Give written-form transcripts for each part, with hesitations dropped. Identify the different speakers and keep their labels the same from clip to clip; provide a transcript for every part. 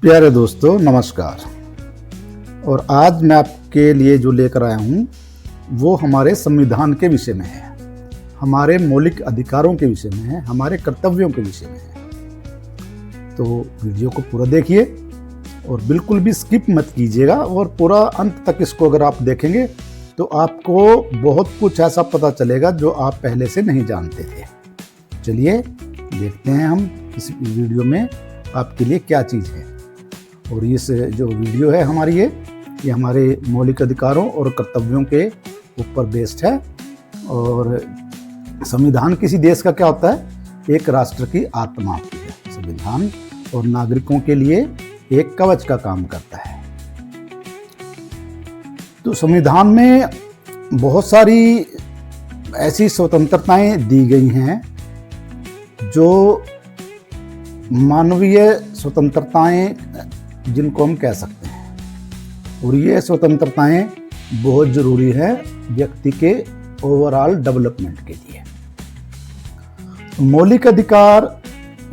Speaker 1: प्यारे दोस्तों नमस्कार। और आज मैं आपके लिए जो लेकर आया हूँ वो हमारे संविधान के विषय में है, हमारे मौलिक अधिकारों के विषय में है, हमारे कर्तव्यों के विषय में है। तो वीडियो को पूरा देखिए और बिल्कुल भी स्किप मत कीजिएगा, और पूरा अंत तक इसको अगर आप देखेंगे तो आपको बहुत कुछ ऐसा पता चलेगा जो आप पहले से नहीं जानते थे। चलिए देखते हैं हम इस वीडियो में आपके लिए क्या चीज़ है। और इस जो वीडियो है हमारी ये हमारे मौलिक अधिकारों और कर्तव्यों के ऊपर बेस्ड है। और संविधान किसी देश का क्या होता है? एक राष्ट्र की आत्मा होती है। संविधान और नागरिकों के लिए एक कवच का काम करता है। तो संविधान में बहुत सारी ऐसी स्वतंत्रताएं दी गई हैं जो मानवीय स्वतंत्रताएं जिनको हम कह सकते हैं, और ये स्वतंत्रताएं बहुत ज़रूरी है व्यक्ति के ओवरऑल डेवलपमेंट के लिए। मौलिक अधिकार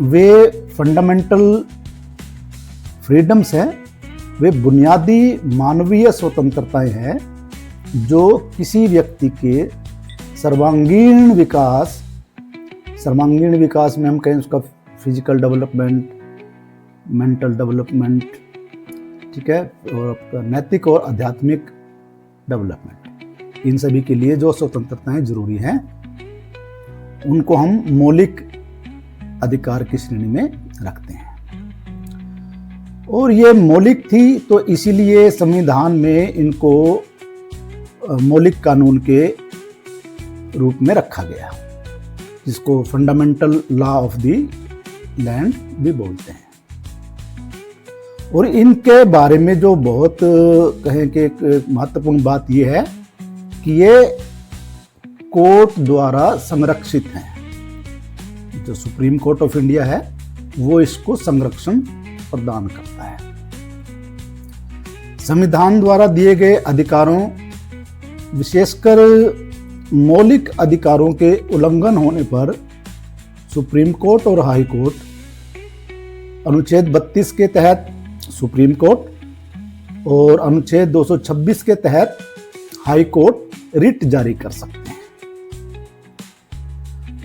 Speaker 1: वे फंडामेंटल फ्रीडम्स हैं, वे बुनियादी मानवीय स्वतंत्रताएं हैं जो किसी व्यक्ति के सर्वांगीण विकास में हम कहें उसका फिजिकल डेवलपमेंट, मेंटल डेवलपमेंट, ठीक है, और आपका नैतिक और आध्यात्मिक डेवलपमेंट, इन सभी के लिए जो स्वतंत्रताएं जरूरी हैं उनको हम मौलिक अधिकार की श्रेणी में रखते हैं। और ये मौलिक थी तो इसीलिए संविधान में इनको मौलिक कानून के रूप में रखा गया, जिसको fundamental law of the land भी बोलते हैं। और इनके बारे में जो बहुत कहें कि एक महत्वपूर्ण बात यह है कि ये कोर्ट द्वारा संरक्षित हैं। जो सुप्रीम कोर्ट ऑफ इंडिया है वो इसको संरक्षण प्रदान करता है। संविधान द्वारा दिए गए अधिकारों, विशेषकर मौलिक अधिकारों के उल्लंघन होने पर सुप्रीम कोर्ट और हाई कोर्ट अनुच्छेद 32 के तहत सुप्रीम कोर्ट और अनुच्छेद 226 के तहत हाई कोर्ट रिट जारी कर सकते हैं।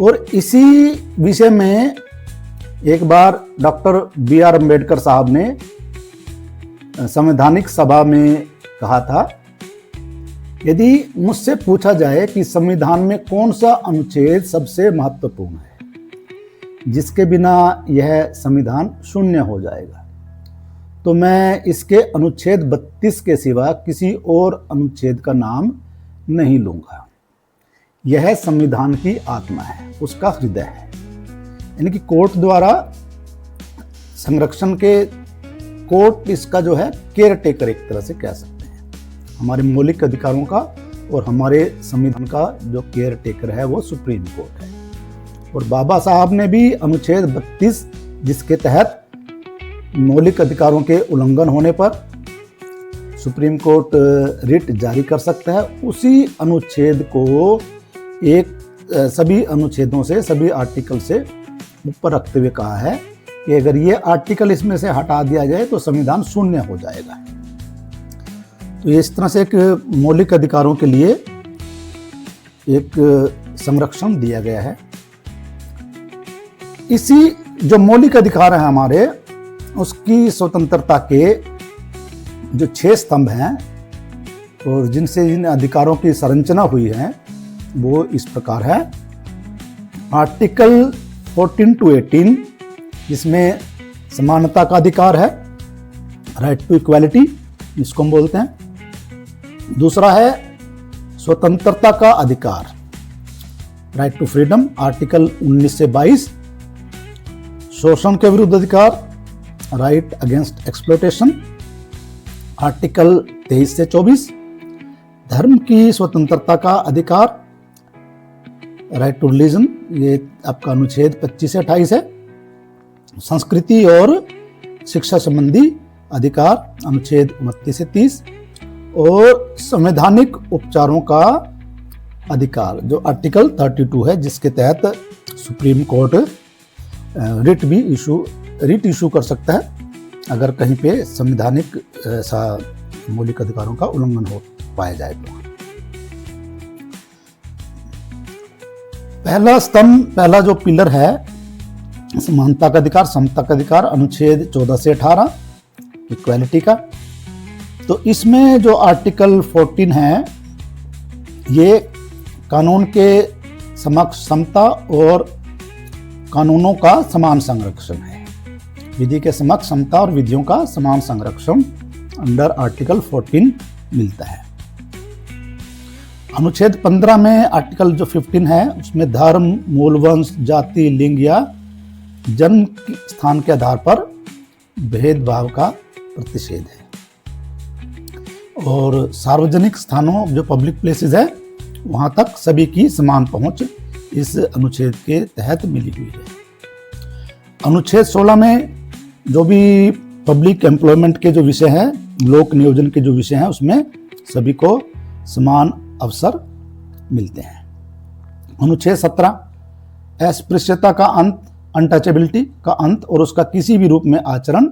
Speaker 1: और इसी विषय में एक बार डॉक्टर बी.आर. अम्बेडकर साहब ने संवैधानिक सभा में कहा था, यदि मुझसे पूछा जाए कि संविधान में कौन सा अनुच्छेद सबसे महत्वपूर्ण है जिसके बिना यह संविधान शून्य हो जाएगा, तो मैं इसके अनुच्छेद 32 के सिवा किसी और अनुच्छेद का नाम नहीं लूंगा। यह संविधान की आत्मा है, उसका हृदय है। यानी कि कोर्ट द्वारा संरक्षण के, कोर्ट इसका जो है केयर टेकर एक तरह से कह सकते हैं। हमारे मौलिक अधिकारों का और हमारे संविधान का जो केयर टेकर है वो सुप्रीम कोर्ट है। और बाबा साहब ने भी अनुच्छेद 32 जिसके तहत मौलिक अधिकारों के उल्लंघन होने पर सुप्रीम कोर्ट रिट जारी कर सकता है, उसी अनुच्छेद को सभी अनुच्छेदों से, सभी आर्टिकल से ऊपर रखते हुए कहा है कि अगर ये आर्टिकल इसमें से हटा दिया जाए तो संविधान शून्य हो जाएगा। तो इस तरह से एक मौलिक अधिकारों के लिए एक संरक्षण दिया गया है। इसी जो मौलिक अधिकार है हमारे, उसकी स्वतंत्रता के जो 6 स्तंभ हैं और जिनसे इन अधिकारों की संरचना हुई है वो इस प्रकार है। आर्टिकल 14 to 18 जिसमें समानता का अधिकार है, राइट टू इक्वालिटी इसको हम बोलते हैं। दूसरा है स्वतंत्रता का अधिकार, राइट टू फ्रीडम, आर्टिकल 19 से 22। शोषण के विरुद्ध अधिकार, राइट अगेंस्ट एक्सप्लॉयटेशन, आर्टिकल 23 से 24। धर्म की स्वतंत्रता का अधिकार, राइट टू रिलीजन, ये आपका अनुच्छेद 25 से 28 है। संस्कृति और शिक्षा संबंधी अधिकार, अनुच्छेद 29 से 30। और संवैधानिक उपचारों का अधिकार जो आर्टिकल 32 है, जिसके तहत सुप्रीम कोर्ट रिट इशू कर सकता है अगर कहीं पे संवैधानिक ऐसा मौलिक अधिकारों का उल्लंघन हो पाया जाए तो। पहला स्तंभ, पहला जो पिलर है समानता का अधिकार, समता का अधिकार, अनुच्छेद 14 से 18 इक्वालिटी का। तो इसमें जो आर्टिकल 14 है ये कानून के समक्ष समता और कानूनों का समान संरक्षण है। विधि के समक्ष समता और विधियों का समान संरक्षण अंडर आर्टिकल 14 मिलता है। अनुच्छेद 15 में आर्टिकल जो 15 है उसमें धर्म, मूल वंश, जाति, लिंग या जन्म स्थान के आधार पर भेदभाव का प्रतिषेध है। और सार्वजनिक स्थानों जो पब्लिक प्लेसेस है वहां तक सभी की समान पहुंच इस अनुच्छेद के तहत मिली हुई है। अनुच्छेद 16 में जो भी पब्लिक एम्प्लॉयमेंट के जो विषय हैं, लोक नियोजन के जो विषय हैं, उसमें सभी को समान अवसर मिलते हैं। अनुच्छेद 17 अस्पृश्यता का अंत, अनटचेबिलिटी का अंत और उसका किसी भी रूप में आचरण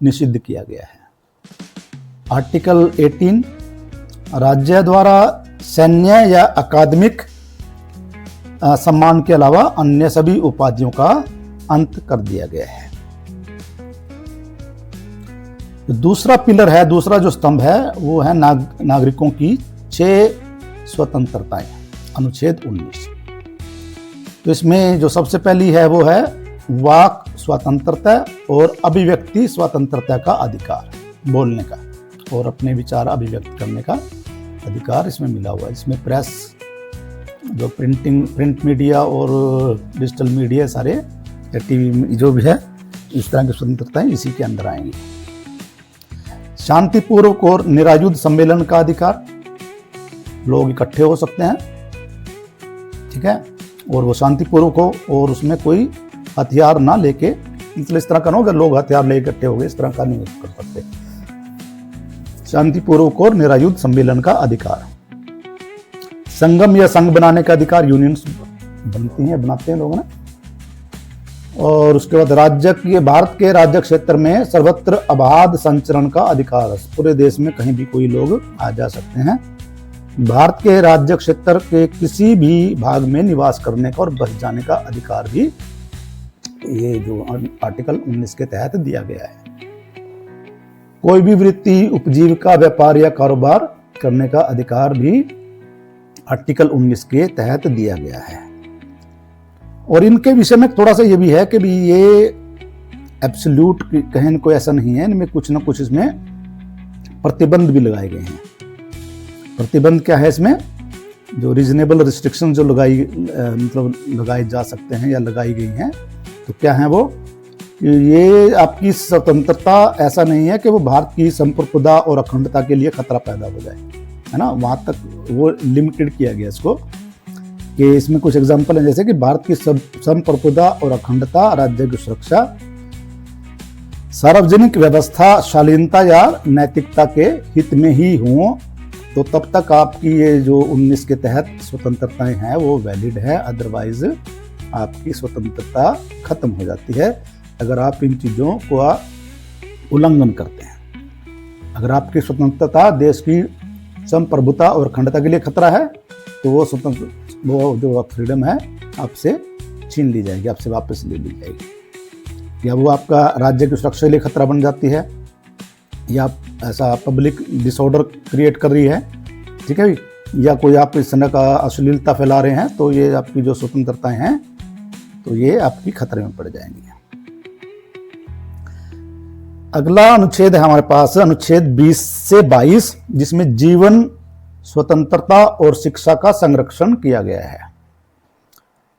Speaker 1: निषिद्ध किया गया है। आर्टिकल 18 राज्य द्वारा सैन्य या अकादमिक सम्मान के अलावा अन्य सभी उपाधियों का अंत कर दिया गया है। दूसरा पिलर है, दूसरा जो स्तंभ है वो है नागरिकों की 6 स्वतंत्रताएं, अनुच्छेद 19। तो इसमें जो सबसे पहली है वो है वाक स्वतंत्रता और अभिव्यक्ति स्वतंत्रता का अधिकार, बोलने का और अपने विचार अभिव्यक्त करने का अधिकार इसमें मिला हुआ है। इसमें प्रेस, जो प्रिंट मीडिया और डिजिटल मीडिया सारे या टीवी जो भी है, इस तरह की स्वतंत्रताएं इसी के अंदर आएंगी। शांतिपूर्वक और निरायुध सम्मेलन का अधिकार, लोग इकट्ठे हो सकते हैं, ठीक है, और वो शांतिपूर्वक हो और उसमें कोई हथियार ना लेके, मतलब इस तरह का ना हो अगर लोग हथियार ले इकट्ठे हो गए, इस तरह का नहीं कर सकते। शांतिपूर्वक और निरायुध सम्मेलन का अधिकार। संगम या संघ बनाने का अधिकार, यूनियंस बनती हैं, बनाते हैं लोग ना। और उसके बाद राज्य के, भारत के राज्य क्षेत्र में सर्वत्र अबाध संचरण का अधिकार, पूरे देश में कहीं भी कोई लोग आ जा सकते हैं। भारत के राज्य क्षेत्र के किसी भी भाग में निवास करने का और बस जाने का अधिकार भी ये जो आर्टिकल 19 के तहत दिया गया है। कोई भी वृत्ति, उपजीविका, व्यापार या कारोबार करने का अधिकार भी आर्टिकल 19 के तहत दिया गया है। और इनके विषय में थोड़ा सा ये भी है कि भी ये एब्सोल्यूट कहें कोई ऐसा नहीं है, इनमें कुछ ना कुछ इसमें प्रतिबंध भी लगाए गए हैं। प्रतिबंध क्या है इसमें, जो रीजनेबल रिस्ट्रिक्शन जो लगाए जा सकते हैं या लगाई गई हैं, तो क्या है वो, ये आपकी स्वतंत्रता ऐसा नहीं है कि वो भारत की संप्रभुता और अखंडता के लिए खतरा पैदा हो जाए, है ना, वहां तक वो लिमिटेड किया गया इसको। कि इसमें कुछ एग्जांपल है, जैसे कि भारत की संप्रभुता और अखंडता, राज्य की सुरक्षा, सार्वजनिक व्यवस्था, शालीनता या नैतिकता के हित में ही हो, तो तब तक आपकी ये जो 19 के तहत स्वतंत्रताएं हैं वो वैलिड है। अदरवाइज आपकी स्वतंत्रता खत्म हो जाती है अगर आप इन चीज़ों का उल्लंघन करते हैं। अगर आपकी स्वतंत्रता देश की संप्रभुता और अखंडता के लिए खतरा है तो वो जो फ्रीडम है आपसे छीन ली जाएगी, आपसे वापस ले ली जाएगी, या वो आपका राज्य की सुरक्षा के लिए खतरा बन जाती है, या ऐसा पब्लिक डिसऑर्डर क्रिएट कर रही है, ठीक है, या कोई आप इस तरह का अश्लीलता फैला रहे हैं, तो ये आपकी जो स्वतंत्रताएं हैं तो ये आपकी खतरे में पड़ जाएंगी। अगला अनुच्छेद है हमारे पास अनुच्छेद 20 से 22, जिसमें जीवन, स्वतंत्रता और शिक्षा का संरक्षण किया गया है।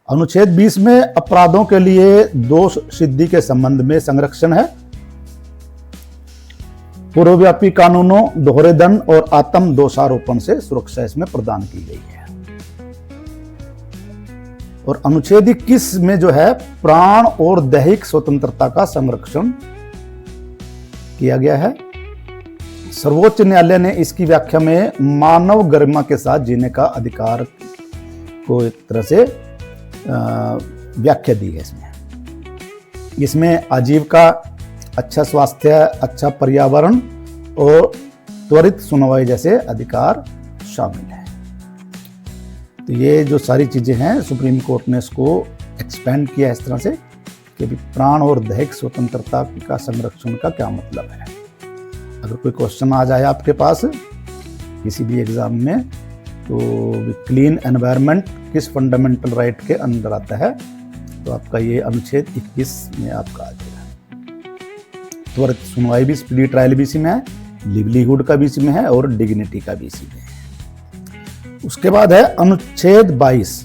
Speaker 1: अनुच्छेद 20 में अपराधों के लिए दोष सिद्धि के संबंध में संरक्षण है। पूर्वव्यापी कानूनों, दोहरे दंड और आत्म दोषारोपण से सुरक्षा इसमें प्रदान की गई है। और अनुच्छेद 21 में जो है प्राण और दैहिक स्वतंत्रता का संरक्षण किया गया है। सर्वोच्च न्यायालय ने इसकी व्याख्या में मानव गरिमा के साथ जीने का अधिकार को एक तरह से व्याख्या दी है। इसमें आजीविका, अच्छा स्वास्थ्य, अच्छा पर्यावरण और त्वरित सुनवाई जैसे अधिकार शामिल हैं। तो ये जो सारी चीजें हैं सुप्रीम कोर्ट ने इसको एक्सपेंड किया इस तरह से कि प्राण और दैहिक स्वतंत्रता का संरक्षण का क्या मतलब है। अगर कोई क्वेश्चन आ जाए आपके पास किसी भी एग्जाम में, तो क्लीन एनवायरनमेंट किस फंडामेंटल राइट के अंदर आता है, तो आपका ये अनुच्छेद 21 में आपका आ जाएगा। त्वरित सुनवाई भी, स्पीडी ट्रायल भी इसी में है, लिवलीहुड का भी इसी में है और डिग्निटी का भी इसी में है। उसके बाद है अनुच्छेद 22,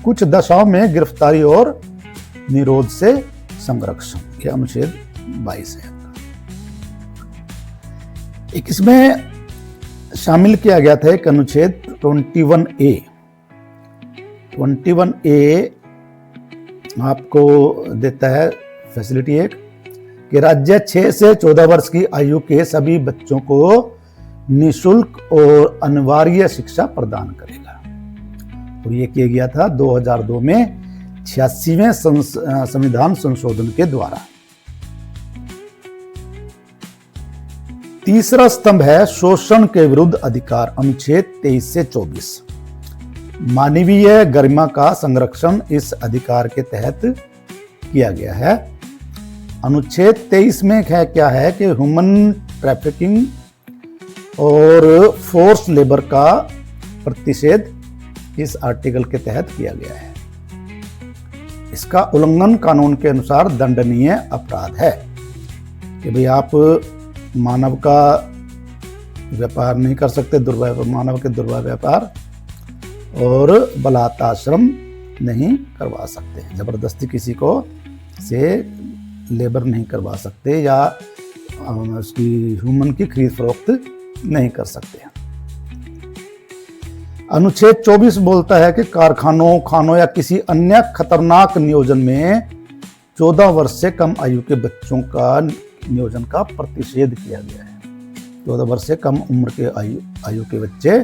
Speaker 1: कुछ दशाओं में गिरफ्तारी और निरोध से संरक्षण। यह अनुच्छेद 22 है। एक इसमें शामिल किया गया था एक अनुच्छेद 21A। 21A आपको देता है फैसिलिटी एक कि राज्य 6 से 14 वर्ष की आयु के सभी बच्चों को निःशुल्क और अनिवार्य शिक्षा प्रदान करेगा। और ये किया गया था 2002 में 86वें संविधान संशोधन के द्वारा। तीसरा स्तंभ है शोषण के विरुद्ध अधिकार, अनुच्छेद 23 से 24। मानवीय गरिमा का संरक्षण इस अधिकार के तहत किया गया है। अनुच्छेद 23 में है क्या है कि ह्यूमन ट्रैफिकिंग और फोर्स लेबर का प्रतिषेध इस आर्टिकल के तहत किया गया है। इसका उल्लंघन कानून के अनुसार दंडनीय अपराध है कि भाई आप मानव का व्यापार नहीं कर सकते, मानव के दुर्व्यापार और बलात्कार नहीं करवा सकते, जबरदस्ती किसी को से लेबर नहीं करवा सकते या उसकी ह्यूमन की खरीद फरोख्त नहीं कर सकते। अनुच्छेद 24 बोलता है कि कारखानों, खानों या किसी अन्य खतरनाक नियोजन में 14 वर्ष से कम आयु के बच्चों का नियोजन का प्रतिषेध किया गया है। 14 वर्ष से कम उम्र के आयु के बच्चे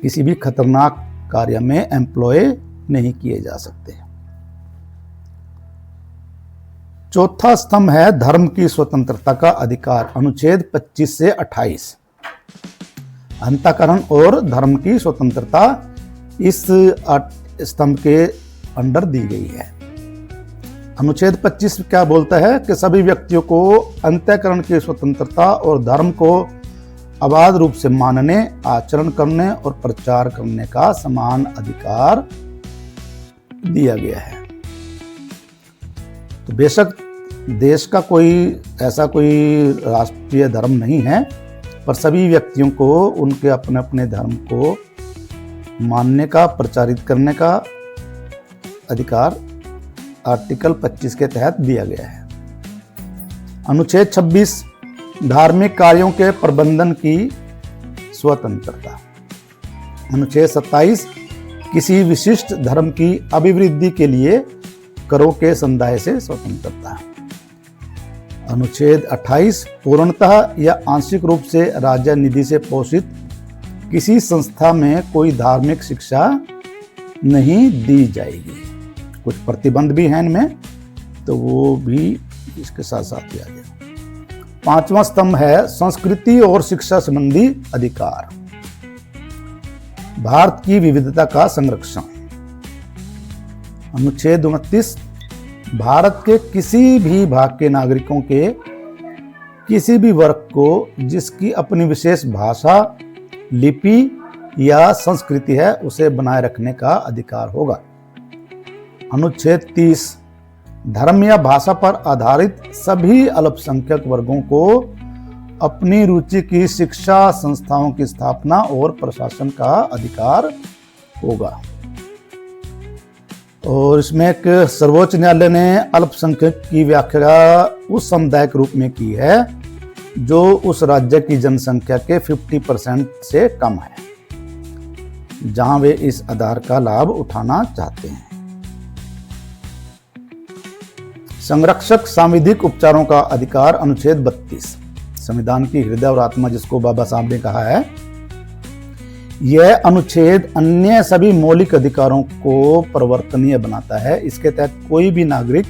Speaker 1: किसी भी खतरनाक कार्य में एम्प्लॉय नहीं किए जा सकते। चौथा स्तंभ है धर्म की स्वतंत्रता का अधिकार, अनुच्छेद 25 से 28। अंतःकरण और धर्म की स्वतंत्रता इस स्तंभ के अंडर दी गई है। अनुच्छेद 25 क्या बोलता है कि सभी व्यक्तियों को अंतःकरण की स्वतंत्रता और धर्म को अबाध रूप से मानने, आचरण करने और प्रचार करने का समान अधिकार दिया गया है। तो बेशक देश का ऐसा कोई राष्ट्रीय धर्म नहीं है, पर सभी व्यक्तियों को उनके अपने अपने धर्म को मानने का, प्रचारित करने का अधिकार आर्टिकल 25 के तहत दिया गया है। अनुच्छेद 26 धार्मिक कार्यों के प्रबंधन की स्वतंत्रता। अनुच्छेद 27 किसी विशिष्ट धर्म की अभिवृद्धि के लिए करों के संदाय से स्वतंत्रता। अनुच्छेद 28 पूर्णतः या आंशिक रूप से राज्य निधि से पोषित किसी संस्था में कोई धार्मिक शिक्षा नहीं दी जाएगी। कुछ प्रतिबंध भी हैं इनमें, तो वो भी इसके साथ साथ दिया गया। पांचवा स्तंभ है संस्कृति और शिक्षा संबंधी अधिकार, भारत की विविधता का संरक्षण। अनुच्छेद 29 भारत के किसी भी भाग के नागरिकों के किसी भी वर्ग को जिसकी अपनी विशेष भाषा, लिपि या संस्कृति है उसे बनाए रखने का अधिकार होगा। अनुच्छेद 30 धर्म या भाषा पर आधारित सभी अल्पसंख्यक वर्गों को अपनी रुचि की शिक्षा संस्थाओं की स्थापना और प्रशासन का अधिकार होगा। और इसमें एक सर्वोच्च न्यायालय ने अल्पसंख्यक की व्याख्या उस समुदाय के रूप में की है जो उस राज्य की जनसंख्या के 50% से कम है, जहां वे इस आधार का लाभ उठाना चाहते हैं। संरक्षक सांविधिक उपचारों का अधिकार, अनुच्छेद 32 संविधान की हृदय और आत्मा जिसको बाबा साहब ने कहा है, यह अनुच्छेद अन्य सभी मौलिक अधिकारों को परिवर्तनीय बनाता है। इसके तहत कोई भी नागरिक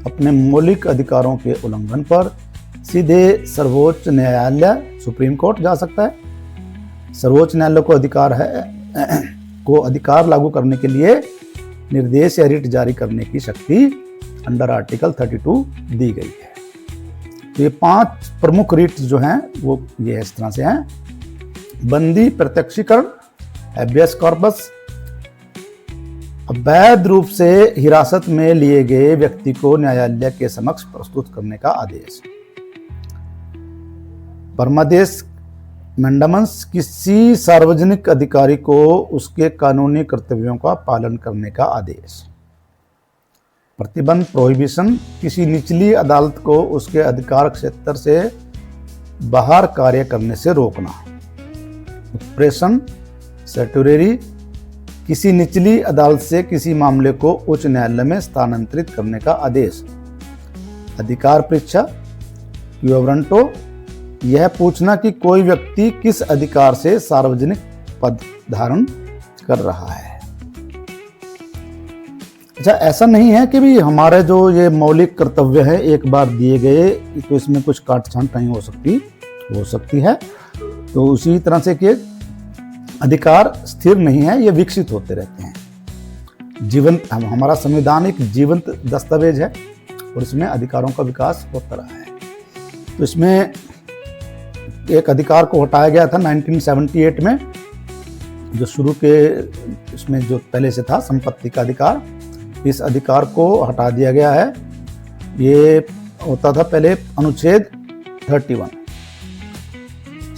Speaker 1: अपने मौलिक अधिकारों के उल्लंघन पर सीधे सर्वोच्च न्यायालय सुप्रीम कोर्ट जा सकता है। सर्वोच्च न्यायालय को अधिकार लागू करने के लिए निर्देश या रिट जारी करने की शक्ति अंडर आर्टिकल 32 दी गई है। तो ये 5 प्रमुख रिट जो हैं वो ये इस तरह से हैं: बंदी प्रत्यक्षीकरण, हैबियस कॉर्पस, अवैध रूप से हिरासत में लिए गए व्यक्ति को न्यायालय के समक्ष प्रस्तुत करने का आदेश, परमादेश मैंडामस, किसी सार्वजनिक अधिकारी को उसके कानूनी कर्तव्यों का पालन करने का आदेश, प्रतिबंध प्रोहिबिशन, किसी निचली अदालत को उसके अधिकार क्षेत्र से बाहर कार्य करने से रोकना, उपप्रेशन सेटुरेरी, किसी निचली अदालत से किसी मामले को उच्च न्यायालय में स्थानांतरित करने का आदेश, अधिकार परीक्षा क्यूवरंटो, यह पूछना कि कोई व्यक्ति किस अधिकार से सार्वजनिक पद धारण कर रहा है। अच्छा, ऐसा नहीं है कि भी हमारे जो ये मौलिक कर्तव्य है एक बार दिए गए तो इसमें कुछ काट छांट नहीं हो सकती है। तो उसी तरह से कि अधिकार स्थिर नहीं है, ये विकसित होते रहते हैं। जीवंत हमारा संविधान एक जीवंत दस्तावेज है और इसमें अधिकारों का विकास होता रहा है। तो इसमें एक अधिकार को हटाया गया था 1978 में, जो शुरू के इसमें जो पहले से था संपत्ति का अधिकार, इस अधिकार को हटा दिया गया है। ये होता था पहले अनुच्छेद 31।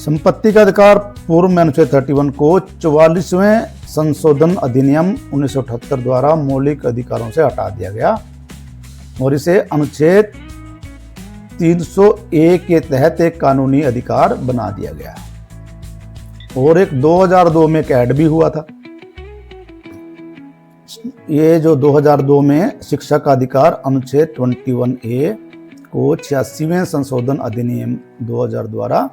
Speaker 1: संपत्ति का अधिकार पूर्व में अनुच्छेद 31 को 44वें संशोधन अधिनियम 1978 द्वारा मौलिक अधिकारों से हटा दिया गया और इसे अनुच्छेद 301 के तहत एक कानूनी अधिकार बना दिया गया और एक 2002 में एक ऐड भी हुआ था। ये जो 2002 में शिक्षा का अधिकार अनुच्छेद 21A को 86वें संशोधन अधिनियम 2000 द्वारा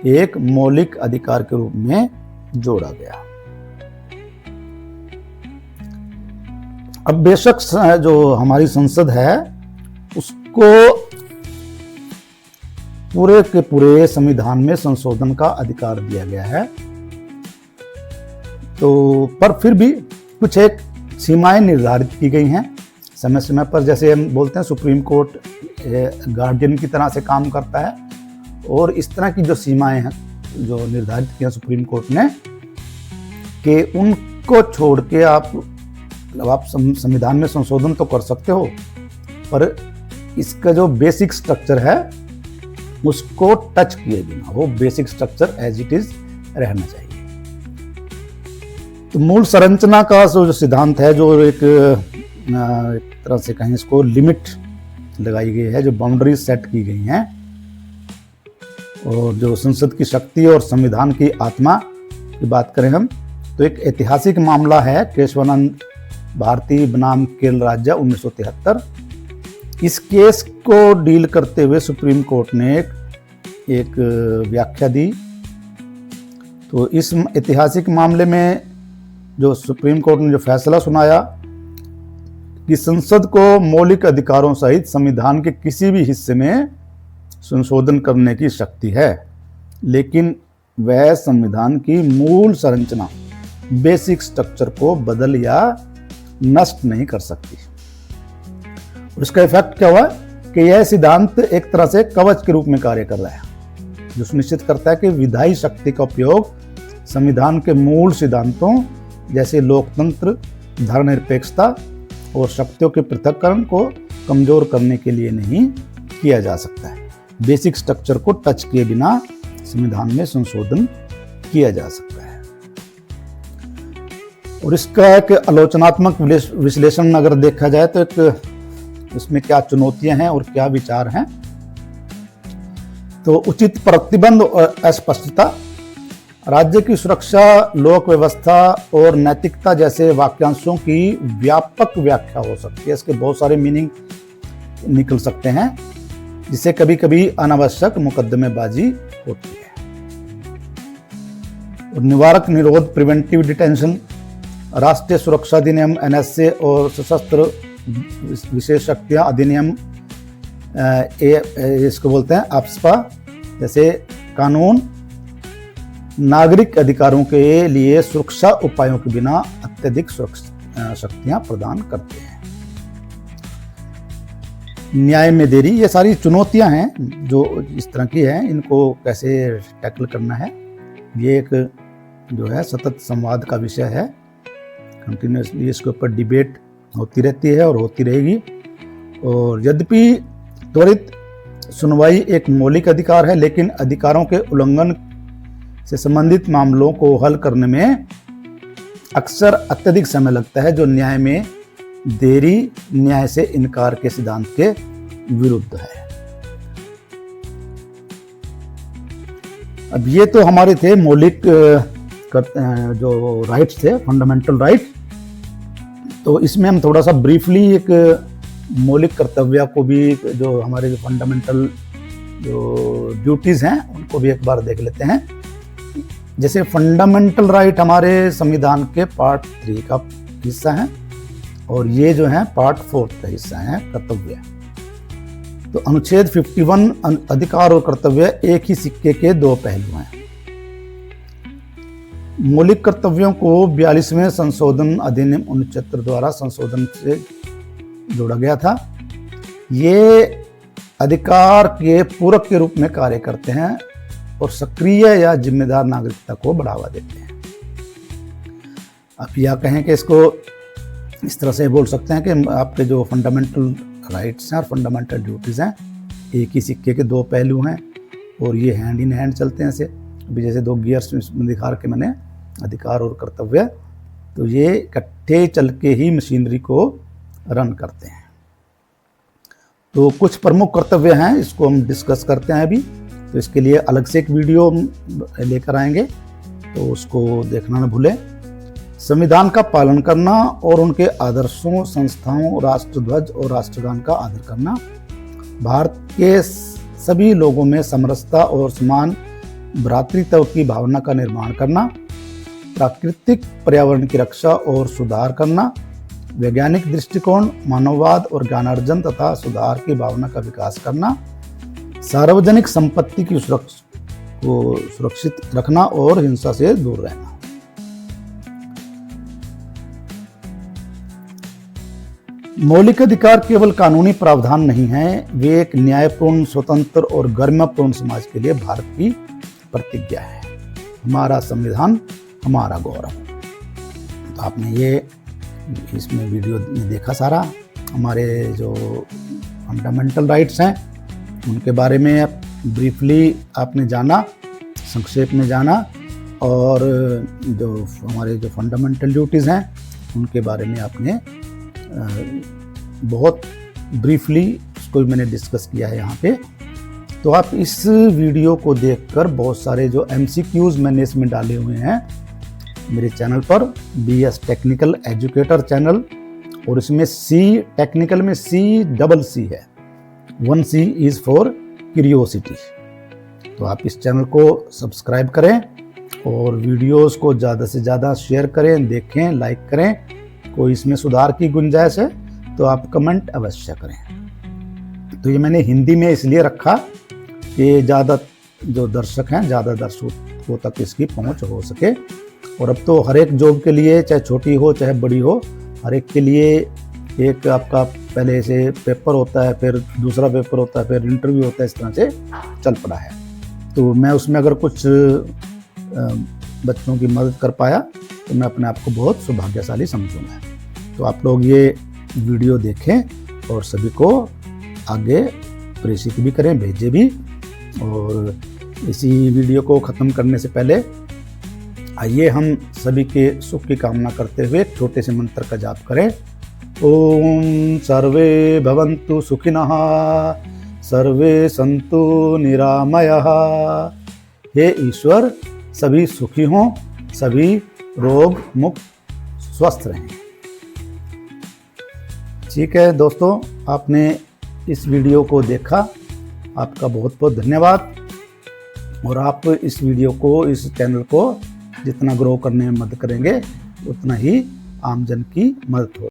Speaker 1: एक मौलिक अधिकार के रूप में जोड़ा गया। अब बेशक जो हमारी संसद है उसको पूरे के पूरे संविधान में संशोधन का अधिकार दिया गया है, तो पर फिर भी कुछ एक सीमाएं निर्धारित की गई हैं समय समय पर। जैसे हम बोलते हैं सुप्रीम कोर्ट गार्डियन की तरह से काम करता है और इस तरह की जो सीमाएं हैं जो निर्धारित की हैं सुप्रीम कोर्ट ने, कि उनको छोड़ के आप संविधान में संशोधन तो कर सकते हो, पर इसका जो बेसिक स्ट्रक्चर है उसको टच किए बिना वो basic structure as it is रहना चाहिए। तो मूल संरचना का जो सिद्धांत है, जो एक तरह से कहें इसको लिमिट लगाई गई है, जो बाउंड्री सेट की गई हैं, और जो संसद की शक्ति और संविधान की आत्मा की बात करें हम, तो एक ऐतिहासिक मामला है केशवानंद भारती बनाम केरल राज्य 1973। इस केस को डील करते हुए सुप्रीम कोर्ट ने एक व्याख्या दी। तो इस ऐतिहासिक मामले में जो सुप्रीम कोर्ट ने जो फैसला सुनाया कि संसद को मौलिक अधिकारों सहित संविधान के किसी भी हिस्से में संशोधन करने की शक्ति है, लेकिन वह संविधान की मूल संरचना बेसिक स्ट्रक्चर को बदल या नष्ट नहीं कर सकती। और इसका इफेक्ट क्या हुआ कि यह सिद्धांत एक तरह से कवच के रूप में कार्य कर रहा है, जो सुनिश्चित करता है कि विधायी शक्ति का उपयोग संविधान के मूल सिद्धांतों जैसे लोकतंत्र, धर्मनिरपेक्षता और शक्तियों के पृथक्करण को कमजोर करने के लिए नहीं किया जा सकता है। बेसिक स्ट्रक्चर को टच किए बिना संविधान में संशोधन किया जा सकता है। और इसका एक आलोचनात्मक विश्लेषण अगर देखा जाए तो एक इसमें क्या चुनौतियां हैं और क्या विचार हैं। तो उचित प्रतिबंध और अस्पष्टता, राज्य की सुरक्षा, लोक व्यवस्था और नैतिकता जैसे वाक्यांशों की व्यापक व्याख्या हो सकती है। इसके बहुत सारे मीनिंग निकल सकते हैं, जिससे कभी कभी अनावश्यक मुकदमेबाजी होती है। और निवारक निरोध, प्रिवेंटिव डिटेंशन, राष्ट्रीय सुरक्षा अधिनियम NSA और सशस्त्र विशेष शक्तियां अधिनियम इसको बोलते हैं AFSPA, जैसे कानून नागरिक अधिकारों के लिए सुरक्षा उपायों के बिना अत्यधिक शक्तियां प्रदान करते हैं। न्याय में देरी, ये सारी चुनौतियां हैं जो इस तरह की हैं, इनको कैसे टैकल करना है, ये एक जो है सतत संवाद का विषय है। कंटिन्यूसली इसके ऊपर डिबेट होती रहती है और होती रहेगी। और यद्यपि त्वरित सुनवाई एक मौलिक अधिकार है, लेकिन अधिकारों के उल्लंघन से संबंधित मामलों को हल करने में अक्सर अत्यधिक समय लगता है, जो न्याय में देरी न्याय से इनकार के सिद्धांत के विरुद्ध है। अब ये तो हमारे थे मौलिक जो राइट्स थे, फंडामेंटल राइट। तो इसमें हम थोड़ा सा ब्रीफली एक मौलिक कर्तव्य को भी, जो हमारे जो फंडामेंटल जो ड्यूटीज हैं उनको भी एक बार देख लेते हैं। जैसे फंडामेंटल राइट हमारे संविधान के पार्ट 3 का हिस्सा है और ये जो है पार्ट 4 का हिस्सा है, कर्तव्य। तो अनुच्छेद 51 अधिकार और कर्तव्य एक ही सिक्के के दो पहलू हैं। मौलिक कर्तव्यों को 42वें संशोधन अधिनियम 69 द्वारा संशोधन से जोड़ा गया था। ये अधिकार के पूरक के रूप में कार्य करते हैं और सक्रिय या जिम्मेदार नागरिकता को बढ़ावा देते हैं। आप यह कहें कि इसको इस तरह से बोल सकते हैं कि आपके जो फंडामेंटल राइट्स हैं और फंडामेंटल ड्यूटीज़ हैं एक ही सिक्के के दो पहलू हैं और ये हैंड इन हैंड चलते हैं। ऐसे अभी जैसे दो गियर्स में दिखा के मैंने अधिकार और कर्तव्य, तो ये इकट्ठे चल के ही मशीनरी को रन करते हैं। तो कुछ प्रमुख कर्तव्य हैं, इसको हम डिस्कस करते हैं अभी। तो इसके लिए अलग से एक वीडियो लेकर आएंगे, तो उसको देखना न भूलें। संविधान का पालन करना और उनके आदर्शों, संस्थाओं, राष्ट्रध्वज और राष्ट्रगान का आदर करना, भारत के सभी लोगों में समरसता और समान भ्रातृत्व की भावना का निर्माण करना, प्राकृतिक पर्यावरण की रक्षा और सुधार करना, वैज्ञानिक दृष्टिकोण, मानववाद और ज्ञानार्जन तथा सुधार की भावना का विकास करना, सार्वजनिक संपत्ति की को सुरक्षित रखना और हिंसा से दूर रहना। मौलिक अधिकार केवल कानूनी प्रावधान नहीं है, वे एक न्यायपूर्ण, स्वतंत्र और गरिमापूर्ण समाज के लिए भारत की प्रतिज्ञा है। हमारा संविधान हमारा गौरव। तो आपने ये इसमें वीडियो में देखा सारा, हमारे जो फंडामेंटल राइट्स हैं उनके बारे में ब्रीफली आपने जाना, संक्षेप में जाना, और जो हमारे जो फंडामेंटल ड्यूटीज़ हैं उनके बारे में आपने बहुत ब्रीफली उसको मैंने डिस्कस किया है यहाँ पे। तो आप इस वीडियो को देखकर बहुत सारे जो MCQs मैंने इसमें डाले हुए हैं मेरे चैनल पर, BS टेक्निकल एजुकेटर चैनल, और इसमें C टेक्निकल में CCC है, 1C इज़ फॉर क्यूरियोसिटी। तो आप इस चैनल को सब्सक्राइब करें और वीडियोस को ज़्यादा से ज़्यादा शेयर करें, देखें, लाइक करें। कोई इसमें सुधार की गुंजाइश है तो आप कमेंट अवश्य करें। तो ये मैंने हिंदी में इसलिए रखा कि ज़्यादा जो दर्शक हैं, ज़्यादा दर्शकों तक इसकी पहुंच हो सके। और अब तो हर एक जॉब के लिए, चाहे छोटी हो चाहे बड़ी हो, हर एक के लिए एक आपका पहले से पेपर होता है, फिर दूसरा पेपर होता है, फिर इंटरव्यू होता है, इस तरह से चल पड़ा है। तो मैं उसमें अगर कुछ बच्चों की मदद कर पाया तो मैं अपने आप को बहुत सौभाग्यशाली समझूंगा। तो आप लोग ये वीडियो देखें और सभी को आगे प्रेषित भी करें, भेजें भी। और इसी वीडियो को ख़त्म करने से पहले आइए हम सभी के सुख की कामना करते हुए एक छोटे से मंत्र का जाप करें। ओम सर्वे भवन्तु सुखिनः, सर्वे सन्तु निरामयः। हे ईश्वर, सभी सुखी हों, सभी रोग मुक्त स्वस्थ रहें। ठीक है दोस्तों, आपने इस वीडियो को देखा, आपका बहुत बहुत धन्यवाद। और आप इस वीडियो को, इस चैनल को जितना ग्रो करने में मदद करेंगे उतना ही आमजन की मदद हो।